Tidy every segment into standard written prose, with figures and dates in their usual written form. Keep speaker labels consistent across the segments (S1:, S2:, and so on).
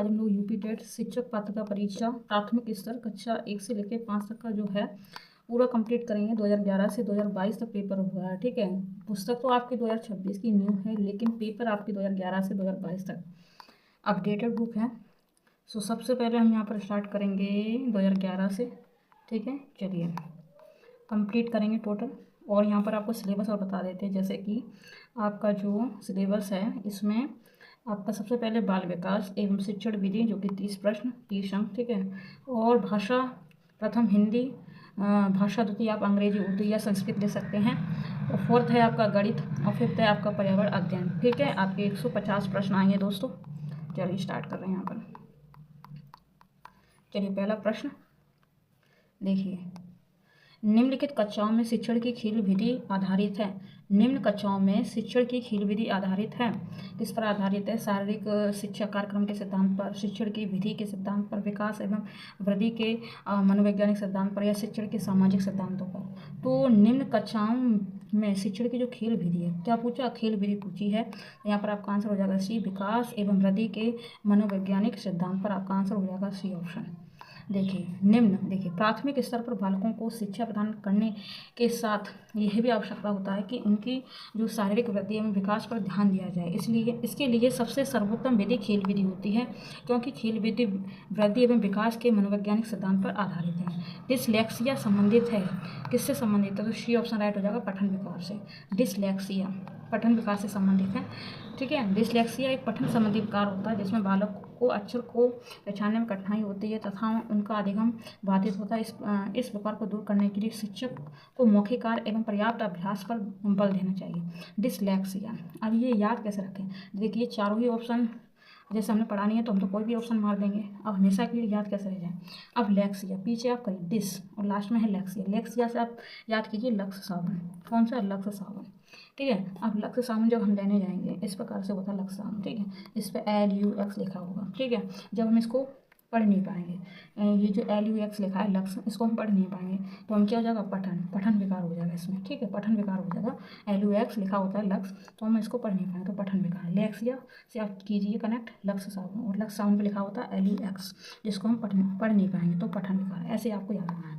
S1: आज हम लोग यूपी टेट शिक्षक पात्रता परीक्षा प्राथमिक स्तर कक्षा 1 से लेकर 5 तक का जो है पूरा कंप्लीट करेंगे। 2011 से 2022 तक पेपर हुआ है, ठीक है। पुस्तक तो आपकी 2026 की न्यू है, लेकिन पेपर आपकी 2011 से 2022 तक अपडेटेड बुक है। सो सबसे पहले हम यहाँ पर स्टार्ट करेंगे 2011 से, ठीक है। चलिए कंप्लीट करेंगे टोटल, और यहाँ पर आपको सिलेबस और बता देते हैं। जैसे कि आपका जो सिलेबस है इसमें आपका सबसे पहले बाल विकास एवं शिक्षण विधि जो कि 30 प्रश्न 30 अंक, ठीक है। और भाषा प्रथम हिंदी, भाषा द्वितीय आप अंग्रेजी उर्दू या संस्कृत ले सकते हैं। और फोर्थ है आपका गणित, और फिफ्थ है आपका पर्यावरण अध्ययन, ठीक है। आपके 150 प्रश्न आएंगे दोस्तों। चलिए स्टार्ट कर रहे हैं यहाँ पर। चलिए पहला प्रश्न देखिए, निम्नलिखित कक्षाओं में शिक्षण की खेल विधि आधारित है। निम्न कक्षाओं में शिक्षण की खेल विधि आधारित है। किस पर आधारित है? शारीरिक शिक्षा कार्यक्रम के सिद्धांत पर, शिक्षण की विधि के सिद्धांत पर, विकास एवं वृद्धि के मनोवैज्ञानिक सिद्धांत पर, या शिक्षण के सामाजिक सिद्धांतों पर। तो निम्न कक्षाओं में शिक्षण की जो खेल विधि है, क्या पूछा? खेल विधि पूछी है। यहाँ पर आपका आंसर हो जाएगा सी, विकास एवं वृद्धि के मनोवैज्ञानिक सिद्धांत पर आपका आंसर हो जाएगा सी ऑप्शन। देखिए प्राथमिक स्तर पर बालकों को शिक्षा प्रदान करने के साथ यह भी आवश्यकता होता है कि उनकी जो शारीरिक वृद्धि एवं विकास पर ध्यान दिया जाए। इसलिए इसके लिए सबसे सर्वोत्तम विधि खेल विधि होती है, क्योंकि खेल विधि वृद्धि एवं विकास के मनोवैज्ञानिक सिद्धांत पर आधारित है। डिसलेक्सिया संबंधित है, किससे संबंधित है? तो सी ऑप्शन राइट हो जाएगा, पठन विकास से। डिसलेक्सिया पठन विकास से संबंधित है, ठीक है। डिसलेक्सिया एक पठन संबंधी विकार होता है जिसमें बालक को अक्षर को पहचानने में कठिनाई होती है तथा उनका अधिगम बाधित होता है। इस विकार को दूर करने के लिए शिक्षक को मौखिक कार्य एवं पर्याप्त अभ्यास पर बल देना चाहिए। डिसलेक्सिया, अब ये याद कैसे रखें? देखिए चारों ही ऑप्शन जैसे हमने पढ़ा नहीं है तो हम तो कोई भी ऑप्शन मार देंगे। अब हमेशा के लिए याद कैसे रह जाए? अब लेक्सिया पीछे आप करिए डिस और लास्ट में है लेक्सिया। लेक्सिया से आप याद कीजिए लक्ष्य सावन। कौन सा? लक्ष्य सावन, ठीक है। अब लक्ष्य सावन जब हम लेने जाएंगे इस प्रकार से होता है लक्ष्य सावन, ठीक है। इस पर LUX लिखा होगा, ठीक है। जब हम इसको पढ़ नहीं पाएंगे, ये जो LUX लिखा है लक्ष्य, इसको हम पढ़ नहीं पाएंगे तो हम क्या हो जाएगा? पठन विकार हो जाएगा इसमें, ठीक है। पठन विकार हो जाएगा। LUX लिखा होता है लक्ष्य, तो हम इसको पढ़ नहीं पाएंगे तो पठन विकार। लेक्सिया से आप कीजिए कनेक्ट लक्ष्य सावन, और लक्ष्य सावन पे लिखा होता है LUX, जिसको हम पढ़ नहीं पाएंगे तो पठन विकार। ऐसे आपको याद रखना है।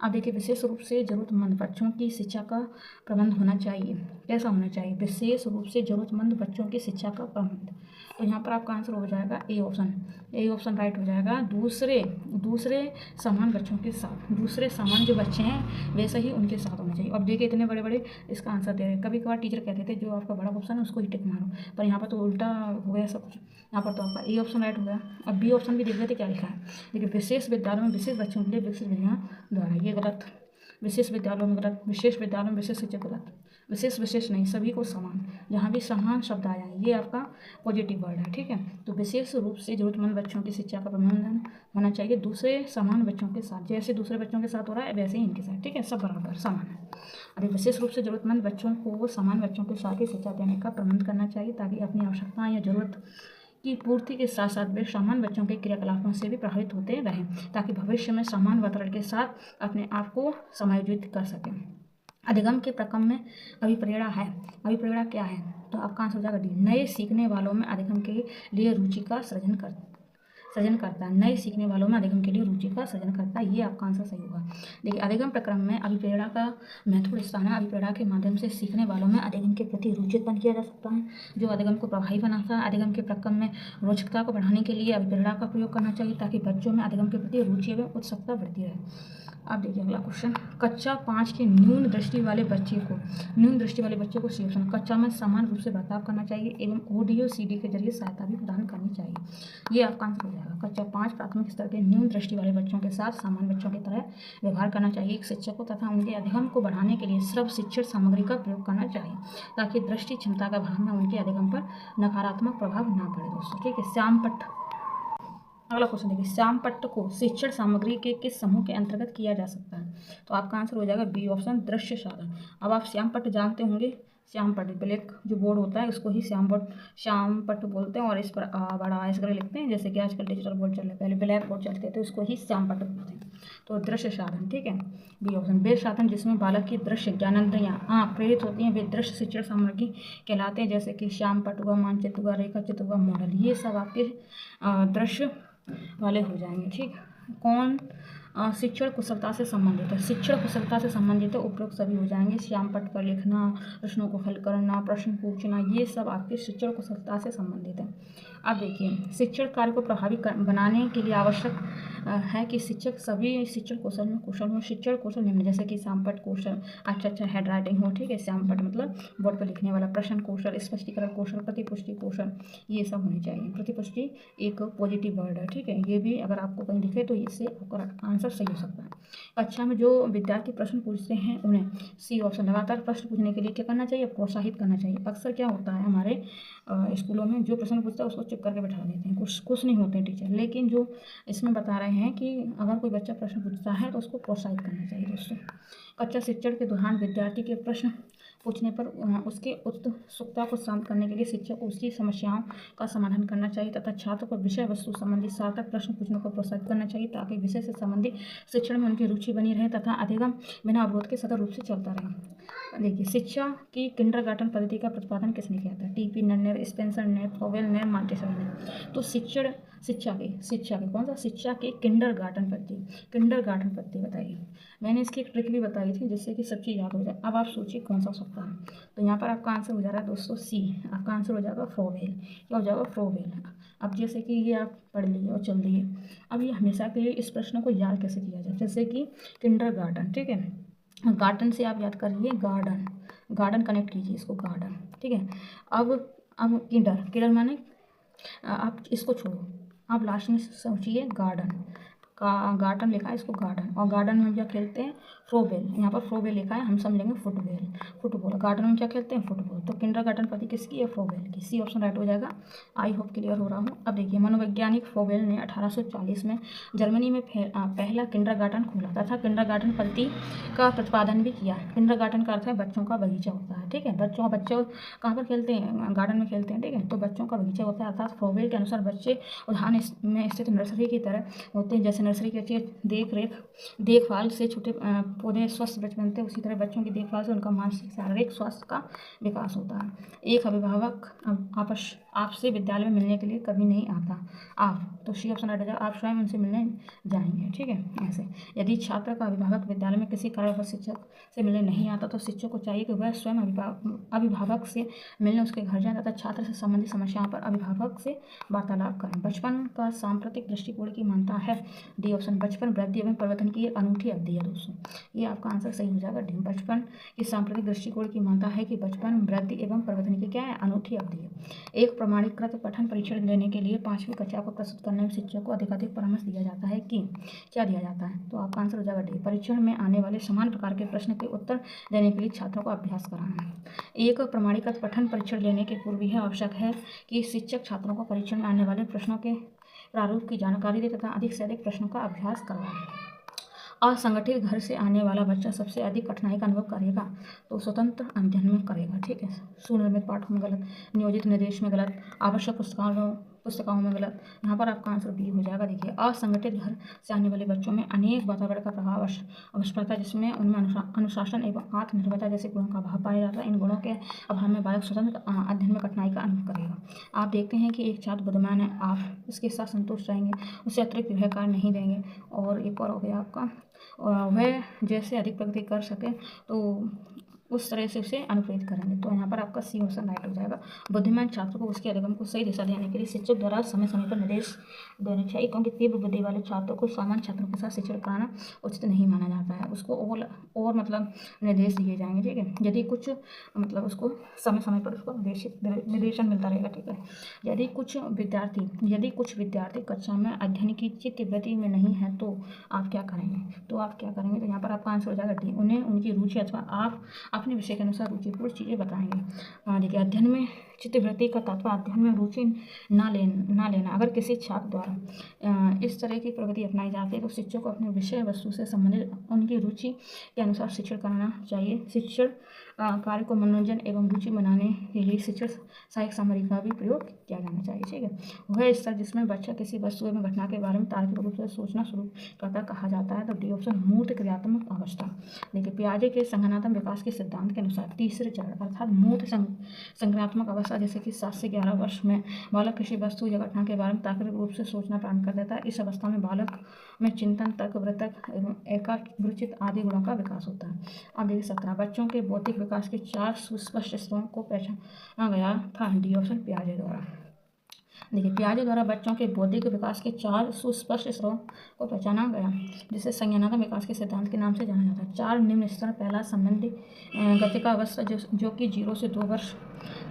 S1: अब देखिए विशेष रूप से जरूरतमंद बच्चों की शिक्षा का प्रबंध होना चाहिए। कैसा होना चाहिए? विशेष रूप से जरूरतमंद बच्चों की शिक्षा का प्रबंध। तो यहाँ पर आपका आंसर हो जाएगा A option. A option right हो जाएगा। दूसरे समान बच्चों के साथ, दूसरे समान जो बच्चे हैं वैसे ही उनके साथ होना चाहिए। अब देखिए इतने बड़े बड़े इसका आंसर दे रहे हैं। कभी कभार टीचर कहते थे जो आपका बड़ा ऑप्शन है उसको ही टिक मारो, पर यहाँ पर तो उल्टा हो गया सब कुछ। यहाँ पर तो आपका ए ऑप्शन राइट हो गया। अब बी ऑप्शन भी देख लेते क्या लिखा है। देखिए विशेष विद्यालयों में विशेष बच्चों के लिए विकसित विधियाँ द्वारा, ये गलत। विशेष विद्यालयों में गलत। विशेष विद्यालयों में विशेष शिक्षक गलत। विशेष नहीं, सभी को समान। जहाँ भी समान शब्द आया है ये आपका पॉजिटिव वर्ड है, ठीक है। तो विशेष रूप से जरूरतमंद बच्चों की शिक्षा का प्रबंधन होना चाहिए दूसरे समान बच्चों के साथ। जैसे दूसरे बच्चों के साथ हो रहा है वैसे ही इनके साथ, ठीक है। सब बराबर समान है। अभी विशेष रूप से जरूरतमंद बच्चों को समान बच्चों के साथ ही शिक्षा देने का प्रबंध करना चाहिए, ताकि अपनी आवश्यकताएं या जरूरत की पूर्ति के साथ साथ वे समान बच्चों के क्रियाकलापों से भी प्रभावित होते रहें, ताकि भविष्य में समान वातावरण के साथ अपने आप को समायोजित कर सकें। अधिगम के प्रक्रम में अभिप्रेरणा है। अभिप्रेरणा क्या है? तो आपका आंसर हो जाएगा डी। नए सीखने वालों में अधिगम के लिए रुचि का सृजन करता है। नए सीखने वालों में अधिगम के लिए रुचि का सृजन करता है, ये आपका आंसर सही होगा। देखिए अधिगम प्रक्रम में अभिप्रेरणा का महत्वपूर्ण स्थान है। अभिप्रेरणा के माध्यम से सीखने वालों में अधिगम के प्रति रुचि उत्पन्न किया जा सकता है, जो अधिगम को प्रभावी बनाता है। अधिगम के प्रक्रम में रोचकता को बढ़ाने के लिए अभिप्रेरणा का प्रयोग करना चाहिए, ताकि बच्चों में अधिगम के प्रति रुचि एवं उत्सुकता बढ़ती रहे। अब देखिए अगला क्वेश्चन, कक्षा 5 के न्यून दृष्टि वाले बच्चे को सी ऑप्शन। कक्षा में समान रूप से बर्ताव करना चाहिए एवं ऑडियो CD के जरिए सहायता भी प्रदान करनी चाहिए, ये आपका आंसर हो जाएगा। कक्षा 5 प्राथमिक स्तर के न्यून दृष्टि वाले बच्चों के साथ समान बच्चों की तरह व्यवहार करना चाहिए एक शिक्षक को, तथा उनके अधिगम को बढ़ाने के लिए श्रव्य शिक्षण सामग्री का प्रयोग करना चाहिए, ताकि दृष्टि क्षमता का अभाव में उनके अधिगम पर नकारात्मक प्रभाव न पड़े दोस्तों, ठीक है। श्यामपट्ट, अगला क्वेश्चन देखिए, श्यामपट्ट को शिक्षण सामग्री के किस समूह के अंतर्गत किया जा सकता है? तो आपका आंसर हो जाएगा बी ऑप्शन, दृश्य साधन। अब आप श्यामपट्ट जानते होंगे, श्याम पट्ट, ब्लैक जो बोर्ड होता है उसको ही श्याम पट्ट बोलते हैं और इस पर बड़ा ऐसे करके लिखते हैं, जैसे कि आजकल डिजिटल बोर्ड चल रहे, पहले ब्लैक बोर्ड चलते थे तो उसको ही श्याम पट्ट बोलते हैं। तो दृश्य साधन, ठीक है, बी ऑप्शन। वे साधन जिसमें बालक की दृश्य ज्ञानेंद्रियाँ प्रेरित होती हैं वे दृश्य शिक्षण सामग्री कहलाते हैं, जैसे कि श्याम पट्ट हुआ, मानचित्र हुआ, रेखा चित्र हुआ, मॉडल, ये सब आपके दृश्य वाले हो जाएंगे। ठीक, कौन शिक्षण कुशलता से संबंधित है? शिक्षण कुशलता से संबंधित है, उपरोक्त सभी हो जाएंगे। श्याम पट्ट पर लिखना, प्रश्नों को हल करना, प्रश्न पूछना, ये सब आपके शिक्षण कुशलता से संबंधित है। अब देखिए, शिक्षण कार्य को प्रभावी बनाने के लिए आवश्यक है कि शिक्षक सभी शिक्षण कौशल में कुशल हो। शिक्षण कौशल निम्न, जैसे कि श्याम पट्ट कौशल, अच्छा हैंड राइटिंग हो, ठीक है, श्याम पट्ट मतलब बोर्ड पर लिखने वाला, प्रश्न कौशल, स्पष्टीकरण कौशल, प्रतिपुष्टि कौशल, ये सब होने चाहिए। प्रतिपुष्टि एक पॉजिटिव वर्ड है, ठीक है, ये भी अगर आपको कहीं दिखे तो इससे आपका आंसर सही हो सकता है। कक्षा में जो विद्यार्थी प्रश्न पूछते हैं उन्हें, सी ऑप्शन, लगातार प्रश्न पूछने के लिए क्या करना चाहिए? प्रोत्साहित करना चाहिए। अक्सर क्या होता है हमारे स्कूलों में, जो प्रश्न पूछता है उसको चुप करके बैठा देते हैं, कुछ नहीं होते हैं टीचर, लेकिन जो इसमें बता रहे हैं कि अगर कोई बच्चा प्रश्न पूछता है तो उसको प्रोत्साहित करना चाहिए दोस्तों। कक्षा शिक्षण के दौरान विद्यार्थी के प्रश्न पूछने पर उसके उत्सुकता को शांत करने के लिए शिक्षक को उसकी समस्याओं का समाधान करना चाहिए तथा छात्र को विषय वस्तु संबंधी सार्थक प्रश्न पूछने को प्रोत्साहित करना चाहिए, ताकि विषय से संबंधित शिक्षण में उनकी रुचि बनी रहे तथा अधिगम बिना अवरोध के सतत रूप से चलता रहे। देखिए, शिक्षा की किंडरगार्टन पद्धति का प्रतिपादन किसने किया था? टीपी नन्नर, स्पेंसर ने, फ्रोवेल ने, मॉन्टेसरी ने। तो शिक्षा की कौन सा? शिक्षा की किंडरगार्टन पद्धति बताइए। मैंने इसकी एक ट्रिक भी बताई थी जिससे कि सब चीज़ याद हो जाए। अब आप सोचिए कौन सा हो सकता है। तो यहाँ पर आपका आंसर हो जा रहा है दोस्तों सी, आपका आंसर हो जाएगा फ्रोवेल। क्या हो जाएगा? फ्रोवेल। अब जैसे कि ये आप पढ़ लिए और चल दिए, अब ये हमेशा के लिए इस प्रश्न को याद कैसे किया जाए? जैसे कि किंडरगार्टन, ठीक है, गार्डन से आप याद करिए, गार्डन कनेक्ट कीजिए इसको, गार्डन, ठीक है। अब किंडर माने आप इसको छोड़ो, आप लास्ट में सोचिए गार्डन लिखा है, इसको गार्डन, और गार्डन में हम क्या खेलते हैं? फ्रोबेल। यहाँ पर फ्रोबेल लिखा है, हम समझेंगे फुटबॉल। गार्डन में क्या खेलते हैं? फुटबॉल। तो किंडरगार्टन पद्धति किसकी है? फ्रोबेल की। सी ऑप्शन राइट हो जाएगा। आई होप क्लियर हो रहा हूँ। अब देखिए, मनोवैज्ञानिक फ्रोबेल ने 1840 में जर्मनी में पहला किंडरगार्टन खोला तथा किंडरगार्टन पद्धति का प्रतिपादन भी किया। किंडरगार्टन का अर्थ है बच्चों का बगीचा होता है, ठीक है। बच्चों कहाँ पर खेलते हैं? गार्डन में खेलते हैं, ठीक है। तो बच्चों का बगीचा होता है, अर्थात फ्रोबेल के अनुसार बच्चे उद्यान में स्थित नर्सरी की तरह होते हैं। जैसे नर्सरी की अच्छी देखभाल से छोटे पौधे स्वस्थ बनते हैं, उसी तरह बच्चों की देखभाल से उनका मानसिक शारीरिक स्वास्थ्य का विकास होता है। एक अभिभावक आपसे विद्यालय में मिलने के लिए कभी नहीं आता। तो सी ऑप्शन राइट हो जाएगा, आप स्वयं उनसे मिलने जाएंगे, ठीक है। ऐसे यदि छात्र का अभिभावक विद्यालय में किसी कारणवश शिक्षक से मिलने नहीं आता तो शिक्षक को चाहिए कि वह स्वयं अभिभावक से मिलने उसके घर जाए तथा छात्र से संबंधित समस्याओं पर अभिभावक से वार्तालाप करें। बचपन का सांप्रतिक दृष्टिकोण की मानता है, डी ऑप्शन। बचपन वृद्धि एवं परिवर्तन की एक अनूठी अवधि है दोस्तों, ये आपका आंसर सही हो जाएगा, डी। बचपन की सांप्रतिक दृष्टिकोण की मानता है कि बचपन वृद्धि एवं परिवर्तन की क्या है? अनूठी अवधि है। एक प्रमाणीकृत पठन परीक्षण लेने के लिए 5वीं कक्षा को प्रस्तुत करने में शिक्षक को अधिकाधिक परामर्श दिया जाता है कि क्या दिया जाता है? तो आपका आंसर हो जाएगा डी। परीक्षण में आने वाले समान प्रकार के प्रश्न के उत्तर देने के लिए छात्रों को अभ्यास कराना। एक प्रमाणीकृत पठन परीक्षण लेने के पूर्व यह आवश्यक है कि शिक्षक छात्रों को परीक्षण में आने वाले प्रश्नों के प्रारूप की जानकारी दे तथा अधिक से अधिक प्रश्नों का अभ्यास करवाए। असंगठित घर से आने वाला बच्चा सबसे अधिक कठिनाई का अनुभव करेगा, तो स्वतंत्र अध्ययन में करेगा, ठीक है। सुनिर्मित पाठों में गलत, नियोजित निर्देश में गलत, आवश्यक पुस्तकों में गलत। यहाँ पर आपका आंसर बी हो जाएगा। देखिए, असंगठित घर से आने वाले बच्चों में अनेक वातावरण का प्रभाव अवश्य पड़ता है, जिसमें उनमें अनुशासन एवं आत्मनिर्भरता जैसे गुणों का अभाव पाया जाता है। इन गुणों के अभाव में बालक स्वतंत्र अध्ययन में कठिनाई का अनुभव करेगा। आप देखते हैं कि एक छात्र बुद्धिमान है, आप उसके साथ संतुष्ट रहेंगे, उससे अतिरिक्त गृह कार्य नहीं देंगे। और एक और हो गया आपका, वह जैसे अधिक प्रगति कर सके तो उस तरह से उसे अनुप्रेरित करेंगे। तो यहाँ पर आपका सी ऑप्शन राइट हो जाएगा। बुद्धिमान छात्र को उसके अधिगम को सही दिशा देने के लिए शिक्षक द्वारा समय समय पर निर्देश देने चाहिए, क्योंकि तीव्र बुद्धि वाले छात्रों को सामान्य छात्रों के साथ शिक्षण कराना उचित नहीं माना जाता है। उसको और मतलब निर्देश दिए जाएंगे, ठीक है। यदि कुछ मतलब उसको समय समय पर उसको निर्देशन मिलता रहेगा, ठीक है। यदि कुछ विद्यार्थी कक्षा में अध्ययन की चित्त वृत्ति में नहीं है तो आप क्या करेंगे? तो यहाँ पर आपका आंसर हो जाएगा डी। उन्हें उनकी रुचि अथवा आप अपने विषय के अनुसार रुचिपूर्ण चीज़ें बताएंगे। देखिए, अध्ययन में चित्तवृत्ति का तत्व अध्ययन में रुचि ना लेना। अगर किसी छात्र द्वारा इस तरह की प्रवृत्ति अपनाई जाती है तो शिक्षक को अपने विषय वस्तु से संबंधित उनकी रुचि के अनुसार शिक्षण करना चाहिए। शिक्षण कार्य को मनोरंजन एवं रुचि बनाने के लिए शिक्षण सहायक सामग्री का भी प्रयोग किया जाना चाहिए। ठीक है, वह स्तर जिसमें बच्चा किसी वस्तु एवं घटना के बारे में तार्किक रूप से सोचना शुरू करता कहा जाता है। तो डी ऑप्शन मूर्त क्रियात्मक अवस्था। देखिए, पियाजे के संज्ञानात्मक विकास के सिद्धांत के अनुसार तीसरे चरण अर्थात मूर्त संज्ञानात्मक अवस्था जैसे कि 7 से 11 वर्ष में बालक किसी वस्तु या घटना के बारे में तार्किक रूप से सोचना प्रारंभ कर देता है। इस अवस्था में बालक में चिंतन, तर्क, वृत्तक एवं एकाग्रचित्त आदि गुणों का विकास होता है। अब देखिए 17 बच्चों के बौद्धिक विकास के 4 सुस्पष्ट स्तरों को पहचाना गया था। डी ऑप्शन पियाजे द्वारा। देखिए, पियाजे द्वारा बच्चों के बौद्धिक विकास के 4 सुस्पष्ट स्तरों को पहचाना गया, जिसे संज्ञानात्मक विकास के सिद्धांत के नाम से जाना जाता है। 4 निम्न स्तर। पहला संबंधी गतिका अवस्था जो कि 0 से 2 वर्ष,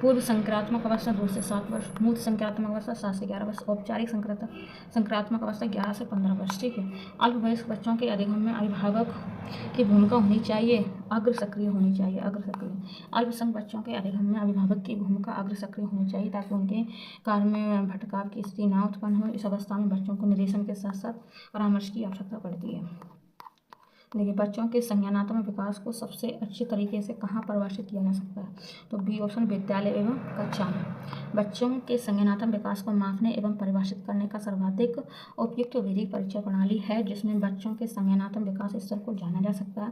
S1: पूर्व संक्रात्मक अवस्था 2 से 7 वर्ष, मूर्त संक्रात्मक अवस्था 7 से 11 वर्ष, औपचारिक संक्रात्मक अवस्था 11 से 15 वर्ष। ठीक है, अल्पवयस्क बच्चों के अधिगम में अभिभावक की भूमिका होनी चाहिए, अग्र सक्रिय होनी चाहिए। अल्पसंख्यक बच्चों के अधिगम में अभिभावक की भूमिका अग्र सक्रिय होनी चाहिए ताकि उनके कार्य में भटकाव की स्थिति ना उत्पन्न हो। इस अवस्था में बच्चों को निर्देशन के साथ साथ परामर्श की आवश्यकता पड़ती है। देखिए, बच्चों के संज्ञानात्मक विकास को सबसे अच्छे तरीके से कहाँ परिभाषित किया जा सकता है? तो बी ऑप्शन विद्यालय एवं कक्षा में। बच्चों के संज्ञानात्मक विकास को मापने एवं परिभाषित करने का सर्वाधिक उपयुक्त विधि परीक्षा प्रणाली है, जिसमें बच्चों के संज्ञानात्मक विकास स्तर को जाना जा सकता है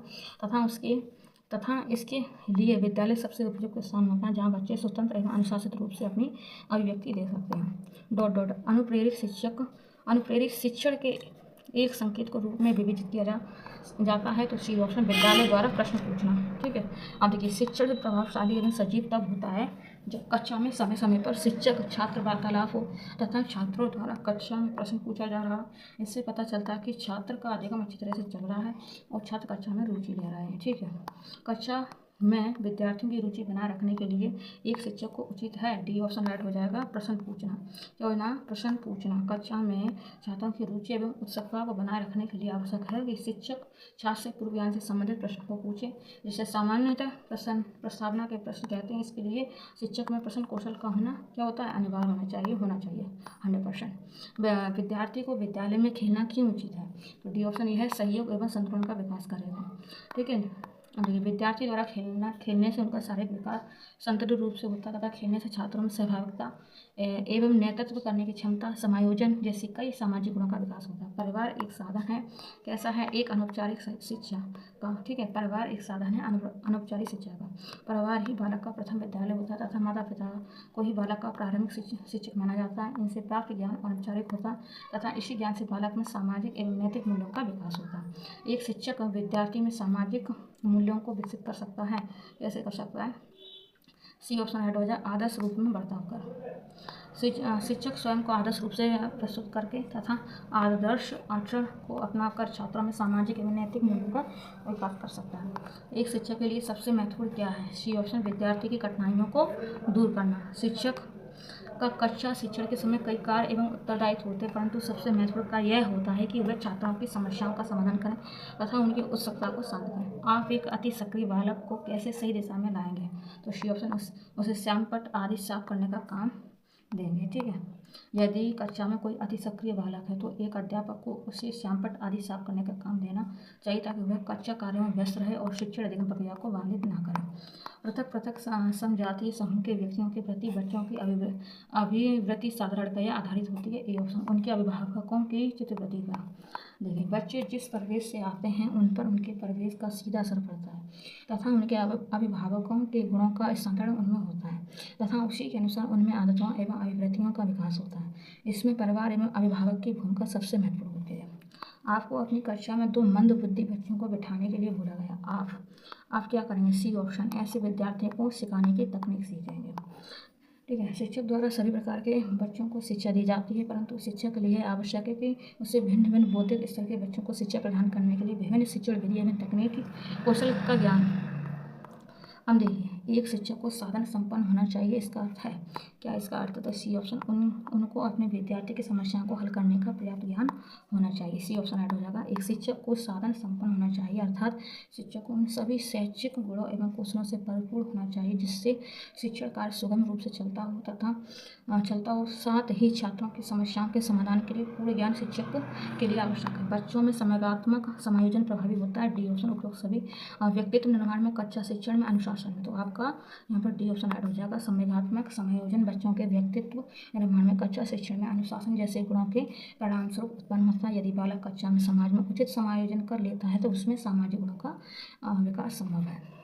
S1: तथा इसके लिए विद्यालय सबसे उपयुक्त स्थान होता है जहाँ बच्चे स्वतंत्र एवं अनुशासित रूप से अपनी अभिव्यक्ति दे सकते हैं। अनुप्रेरित शिक्षण के एक संकेत को रूप में विभाजित किया जाता है। तो सी ऑप्शन विद्यालय द्वारा प्रश्न पूछना। ठीक है, अब देखिए, शिक्षण प्रभावशाली एवं सजीव तब होता है जब कक्षा में समय समय पर शिक्षक छात्र वार्तालाप हो तथा छात्रों द्वारा कक्षा में प्रश्न पूछा जा रहा है। इससे पता चलता है कि छात्र का अधिगम अच्छी तरह से चल रहा है और छात्र कक्षा में रुचि ले रहे हैं। ठीक है, कक्षा में विद्यार्थियों की रुचि बनाए रखने के लिए एक शिक्षक को उचित है, डी ऑप्शन राइट हो जाएगा, प्रश्न पूछना। क्यों ना प्रश्न पूछना कक्षा में छात्रों की रुचि एवं उत्सुकता को बनाए रखने के लिए आवश्यक है कि शिक्षक छात्र से पूर्व ज्ञान से संबंधित प्रश्न को पूछे, जिसे सामान्यतः प्रश्न प्रस्तावना के प्रश्न कहते हैं। इसके लिए शिक्षक में प्रश्न कौशल का होना क्या होता है? अनिवार्य होना चाहिए 100%। विद्यार्थी को विद्यालय में खेलना क्यों उचित है? तो डी ऑप्शन यह है, सहयोग एवं संतुलन का विकास करेगा। ठीक है, विद्यार्थी द्वारा खेलने से उनका शारीरिक विकास संतुलित रूप से होता है तथा खेलने से छात्रों में सहभागिता एवं नेतृत्व करने की क्षमता, समायोजन जैसी कई सामाजिक गुणों का विकास होता है। परिवार एक साधन है, कैसा है? एक अनौपचारिक शिक्षा का। ठीक है, परिवार एक साधन है अनौपचारिक शिक्षा का। परिवार ही बालक का प्रथम विद्यालय होता है तथा माता पिता को ही बालक का प्रारंभिक शिक्षक माना जाता है। इनसे प्राप्त ज्ञान अनौपचारिक होता है तथा इसी ज्ञान से बालक में सामाजिक एवं नैतिक मूल्यों का विकास होता है। एक शिक्षक विद्यार्थी में सामाजिक मूल्यों को विकसित कर सकता है। कैसे कर सकता है? सी ऑप्शन ऐड हो जाए, आदर्श रूप में बर्ताव कर। शिक्षक स्वयं को आदर्श रूप से प्रस्तुत करके तथा आदर्श आचरण को अपनाकर छात्रों में सामाजिक एवं नैतिक मूल्यों का विकास कर सकता है। एक शिक्षक के लिए सबसे महत्वपूर्ण क्या है? सी ऑप्शन विद्यार्थी की कठिनाइयों को दूर करना। शिक्षक का कक्षा शिक्षण के समय कई कार्य एवं उत्तरदायित्व होते हैं, परंतु सबसे महत्वपूर्ण कार्य यह होता है कि वह छात्रों की समस्याओं का समाधान करें तथा उनकी उत्सुकता को शांत करें। आप एक अति सक्रिय बालक को कैसे सही दिशा में लाएंगे? तो सी ऑप्शन उसे श्यामपट्ट आदि साफ करने का काम देंगे। ठीक है, यदि कक्षा में कोई अति सक्रिय बालक है तो एक अध्यापक को उसे श्यामपट्ट आदि साफ करने का काम देना चाहिए ताकि वह कक्षा कार्यों में व्यस्त रहे और शिक्षण अधिगम प्रक्रिया को बाधित न करे। पृथक समजातीय समूह के व्यक्तियों के प्रति बच्चों की अभिवृत्ति साधारणतया आधारित होती है। ए ऑप्शन उनके अभिभावकों की चित्तवृत्ति पर। देखिए, बच्चे जिस परिवेश से आते हैं उन पर उनके परिवेश का सीधा असर पड़ता है तथा उनके अभिभावकों के गुणों का स्थानांतरण उनमें होता है तथा उसी के अनुसार उनमें आदतों एवं अभिवृत्तियों का विकास होता है। इसमें परिवार एवं अभिभावक की भूमिका सबसे महत्वपूर्ण होती है। आपको अपनी कक्षा में 2 मंदबुद्धि बच्चों को बिठाने के लिए बोला गया। आप क्या करेंगे? सी ऑप्शन ऐसे विद्यार्थियों को सिखाने की तकनीक सीखेंगे। ठीक है, शिक्षक द्वारा सभी प्रकार के बच्चों को शिक्षा दी जाती है, परंतु शिक्षक के लिए आवश्यक है कि उसे भिन्न भिन्न बौद्धिक स्तर के बच्चों को शिक्षा प्रदान करने के लिए विभिन्न शिक्षण विधि एवं तकनीकी कौशल का ज्ञान। अब देखिए, एक शिक्षक को साधन संपन्न होना चाहिए। इसका अर्थ है क्या? इसका अर्थ तो सी ऑप्शन, उनको अपने विद्यार्थी की समस्याओं को हल करने का पर्याप्त ज्ञान होना चाहिए। सी ऑप्शन ऐड हो जाएगा। एक शिक्षक को साधन संपन्न होना चाहिए अर्थात शिक्षक को उन सभी शैक्षिक गुणों एवं कौशलों से भरपूर होना चाहिए जिससे शिक्षण कार्य सुगम रूप से चलता हो, साथ ही छात्रों की समस्याओं के समाधान के लिए पूर्ण ज्ञान शिक्षक के लिए आवश्यक है। बच्चों में संवेगात्मक समायोजन प्रभावी होता है। डी ऑप्शन उपरोक्त सभी व्यक्तित्व निर्माण में, कक्षा शिक्षण में, अनुशासन में। तो आपका यहाँ पर डी ऑप्शन ऐड हो जाएगा। संवेगात्मक समायोजन बच्चों के व्यक्तित्व निर्माण में, कक्षा शिक्षण में, अनुशासन जैसे गुणों के परिणामस्वरूप उत्पन्न होता है। यदि बालक कक्षा में समाज में उचित समायोजन कर लेता है तो उसमें सामाजिक गुणों का विकास संभव है।